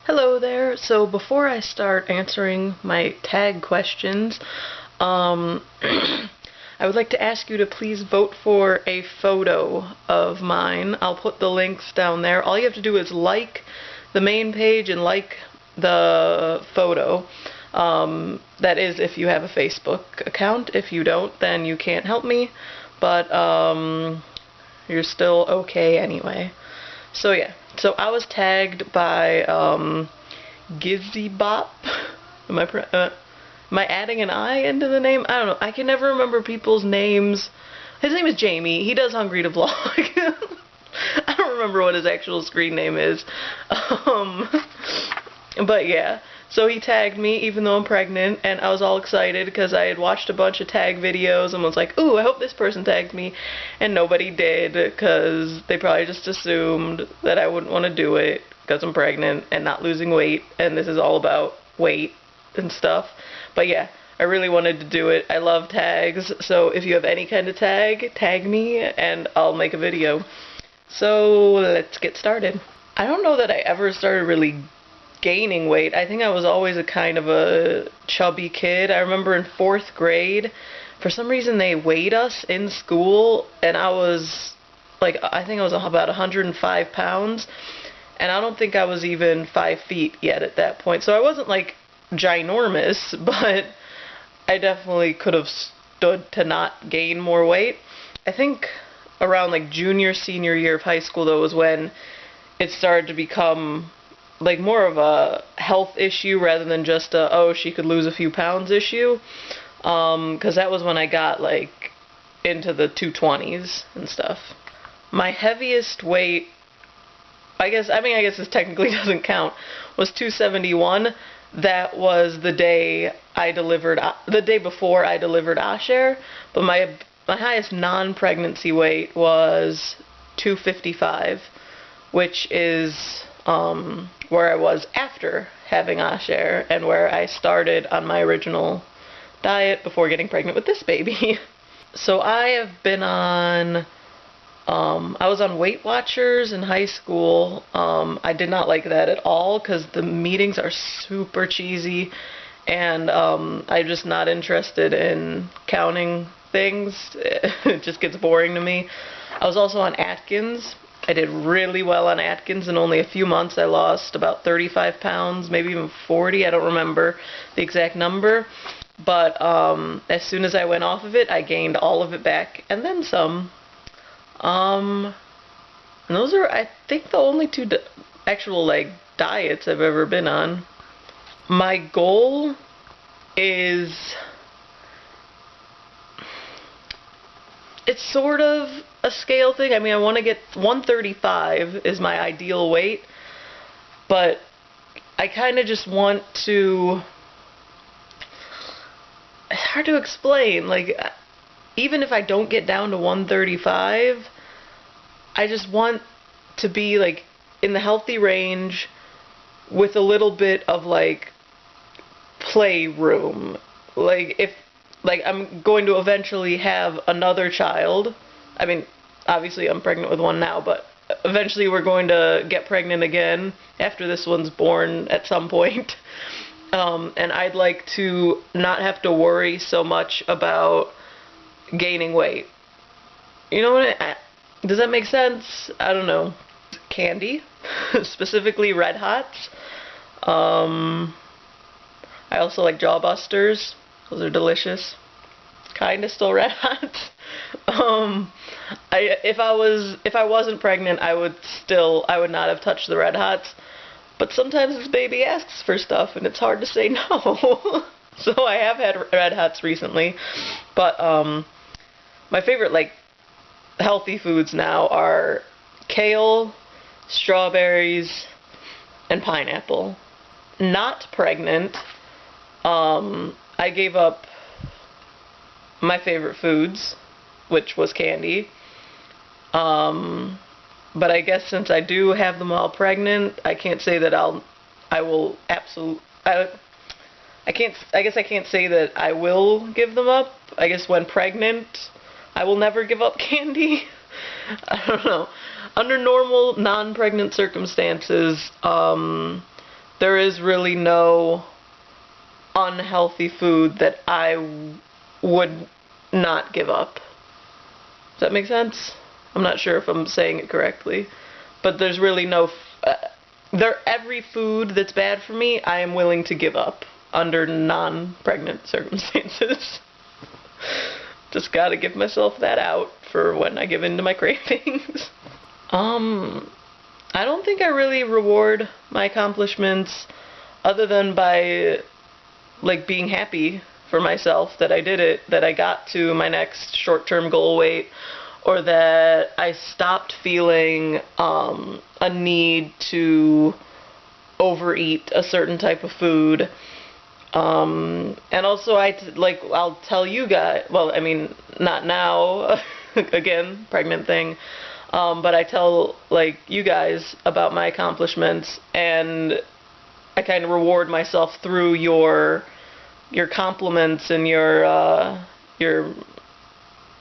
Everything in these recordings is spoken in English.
Hello there. So before I start answering my tag questions, I would like to ask you to please vote for a photo of mine. I'll put the links down there. All you have to do is like the main page and like the photo. That is if you have a Facebook account. If you don't, then you can't help me. But you're still okay anyway. So yeah, so I was tagged by Gizzybop. Am I adding an I into the name? I don't know. I can never remember people's names. His name is Jamie. He does Hungry to Vlog. I don't remember what his actual screen name is. But yeah. So he tagged me even though I'm pregnant, and I was all excited because I had watched a bunch of tag videos and was like, ooh, I hope this person tagged me, and nobody did because they probably just assumed that I wouldn't want to do it because I'm pregnant and not losing weight, and this is all about weight and stuff. But yeah, I really wanted to do it. I love tags, so if you have any kind of tag, tag me and I'll make a video. So let's get started. I don't know that I ever started really gaining weight. I think I was always a kind of a chubby kid. I remember in 4th grade, for some reason they weighed us in school, and I was like, I think I was about 105 pounds, and I don't think I was even 5 feet yet at that point. So I wasn't like ginormous, but I definitely could have stood to not gain more weight. I think around like junior, senior year of high school though was when it started to become like more of a health issue rather than just a, oh, she could lose a few pounds issue. Because that was when I got like into the 220s and stuff. My heaviest weight, I guess this technically doesn't count, was 271. That was the day before I delivered Asher. But my highest non-pregnancy weight was 255, which is where I was after having Asher and where I started on my original diet before getting pregnant with this baby. So I have been on, I was on Weight Watchers in high school. I did not like that at all because the meetings are super cheesy, and I'm just not interested in counting things. It just gets boring to me. I was also on Atkins. I did really well on Atkins. In only a few months I lost about 35 pounds, maybe even 40. I don't remember the exact number. But as soon as I went off of it, I gained all of it back and then some. And those are, I think, the only two actual like diets I've ever been on. My goal is, it's sort of a scale thing. I mean, I want to get 135 is my ideal weight, but I kind of just want to, it's hard to explain, like, even if I don't get down to 135, I just want to be like in the healthy range with a little bit of like playroom. Like I'm going to eventually have another child. I mean, obviously I'm pregnant with one now, but eventually we're going to get pregnant again after this one's born at some point. And I'd like to not have to worry so much about gaining weight. You know what? Does that make sense? I don't know. Candy, specifically Red Hots. I also like Jawbusters. Those are delicious. Kinda still Red Hots. If I wasn't pregnant, I would not have touched the Red Hots. But sometimes this baby asks for stuff, and it's hard to say no. So I have had Red Hots recently. But my favorite like healthy foods now are kale, strawberries, and pineapple. Not pregnant. I gave up my favorite foods, which was candy. But I guess since I do have them all pregnant, I can't say that I guess I can't say that I will give them up. I guess when pregnant, I will never give up candy. I don't know. Under normal, non-pregnant circumstances, there is really no unhealthy food that I would not give up. Does that make sense? I'm not sure if I'm saying it correctly, but there's really no every food that's bad for me, I am willing to give up under non-pregnant circumstances. Just gotta give myself that out for when I give in to my cravings. I don't think I really reward my accomplishments other than by, like, being happy for myself that I did it, that I got to my next short-term goal weight, or that I stopped feeling a need to overeat a certain type of food. And also I'll tell you guys, well, I mean, not now, again, pregnant thing, but I tell, like, you guys about my accomplishments, and I kind of reward myself through your compliments and your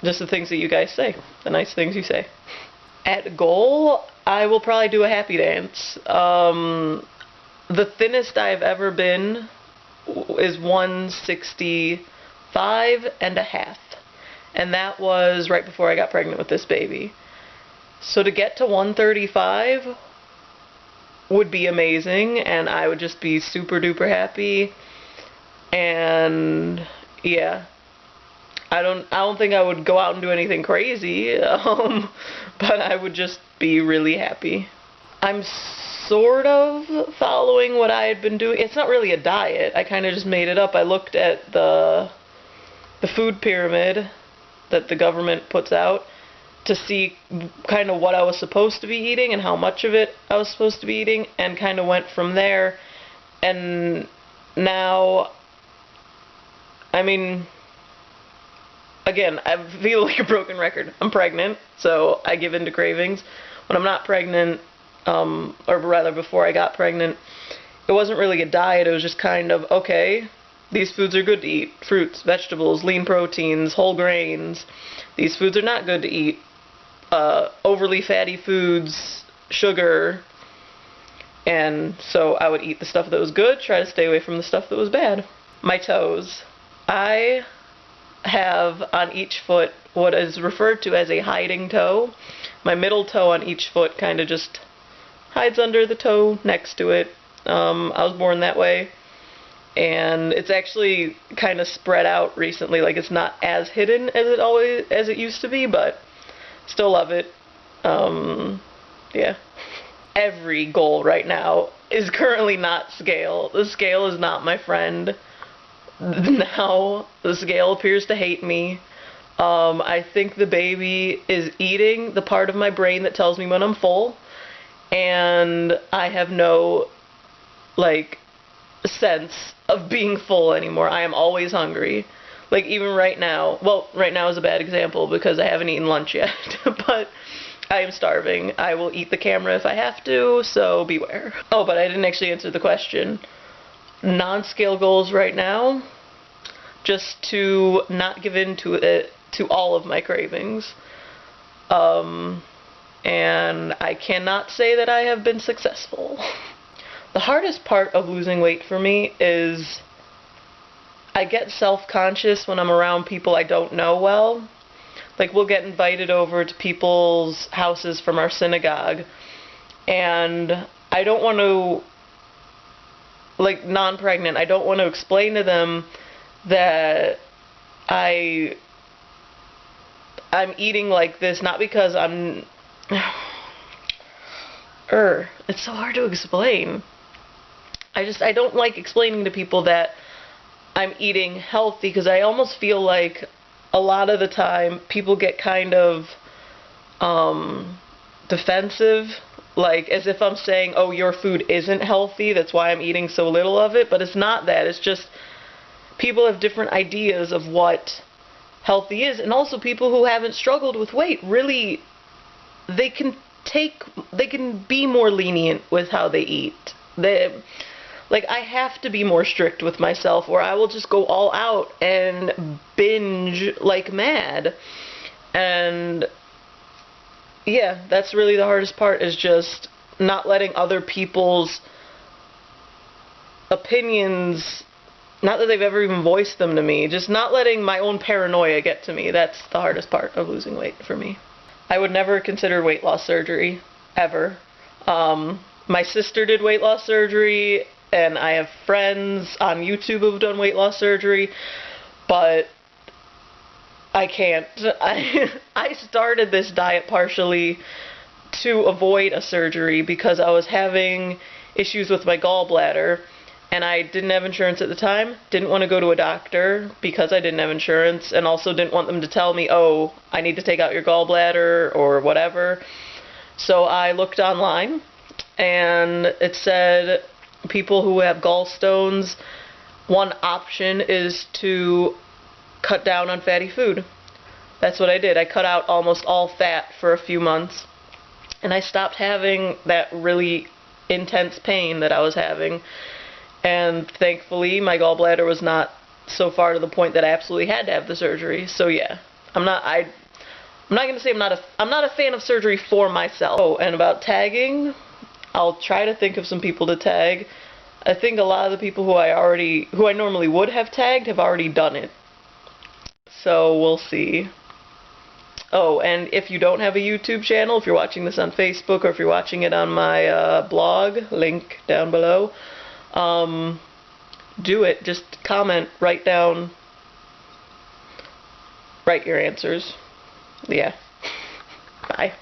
just the things that you guys say, the nice things you say. At goal, I will probably do a happy dance. The thinnest I've ever been is 165 and a half, and that was right before I got pregnant with this baby. So to get to 135 would be amazing, and I would just be super duper happy. And yeah, I don't think I would go out and do anything crazy, but I would just be really happy. I'm sort of following what I had been doing. It's not really a diet. I kind of just made it up. I looked at the food pyramid that the government puts out to see kind of what I was supposed to be eating and how much of it I was supposed to be eating, and kind of went from there. And now, I mean, again, I feel like a broken record. I'm pregnant, so I give in to cravings. When I'm not pregnant, or rather before I got pregnant, it wasn't really a diet. It was just kind of, okay, these foods are good to eat. Fruits, vegetables, lean proteins, whole grains. These foods are not good to eat. Overly fatty foods, sugar. And so I would eat the stuff that was good, try to stay away from the stuff that was bad. My toes. I have on each foot what is referred to as a hiding toe. My middle toe on each foot kind of just hides under the toe next to it. I was born that way, and it's actually kind of spread out recently. Like, it's not as hidden as it used to be, but still love it. Yeah. Every goal right now is currently not scale. The scale is not my friend. Now the scale appears to hate me. I think the baby is eating the part of my brain that tells me when I'm full, and I have no, like, sense of being full anymore. I am always hungry. Like, even right now, well, right now is a bad example because I haven't eaten lunch yet, but I am starving. I will eat the camera if I have to, so beware. Oh, but I didn't actually answer the question. Non-scale goals right now, just to not give in to all of my cravings. And I cannot say that I have been successful. The hardest part of losing weight for me is I get self-conscious when I'm around people I don't know well. Like, we'll get invited over to people's houses from our synagogue, and I don't want to, like, non-pregnant, I don't want to explain to them that I'm eating like this, not because I'm, it's so hard to explain. I don't like explaining to people that I'm eating healthy, because I almost feel like a lot of the time people get kind of defensive, like as if I'm saying, oh, your food isn't healthy, that's why I'm eating so little of it. But it's not that. It's just people have different ideas of what healthy is. And also people who haven't struggled with weight, really, they can be more lenient with how they eat. Like, I have to be more strict with myself, or I will just go all out and binge like mad. And yeah, that's really the hardest part, is just not letting other people's opinions, not that they've ever even voiced them to me, just not letting my own paranoia get to me. That's the hardest part of losing weight for me. I would never consider weight loss surgery, ever. My sister did weight loss surgery, and I have friends on YouTube who've done weight loss surgery, but I can't. I started this diet partially to avoid a surgery because I was having issues with my gallbladder, and I didn't have insurance at the time, didn't want to go to a doctor because I didn't have insurance, and also didn't want them to tell me, oh, I need to take out your gallbladder or whatever. So I looked online, and it said people who have gallstones, one option is to cut down on fatty food. That's what I did. I cut out almost all fat for a few months, and I stopped having that really intense pain that I was having. And thankfully, my gallbladder was not so far to the point that I absolutely had to have the surgery. So yeah, I'm not gonna say I'm not a fan of surgery for myself. Oh, and about tagging, I'll try to think of some people to tag. I think a lot of the people who I normally would have tagged have already done it. So we'll see. Oh, and if you don't have a YouTube channel, if you're watching this on Facebook or if you're watching it on my blog, link down below, do it. Just comment, write your answers. Yeah. Bye.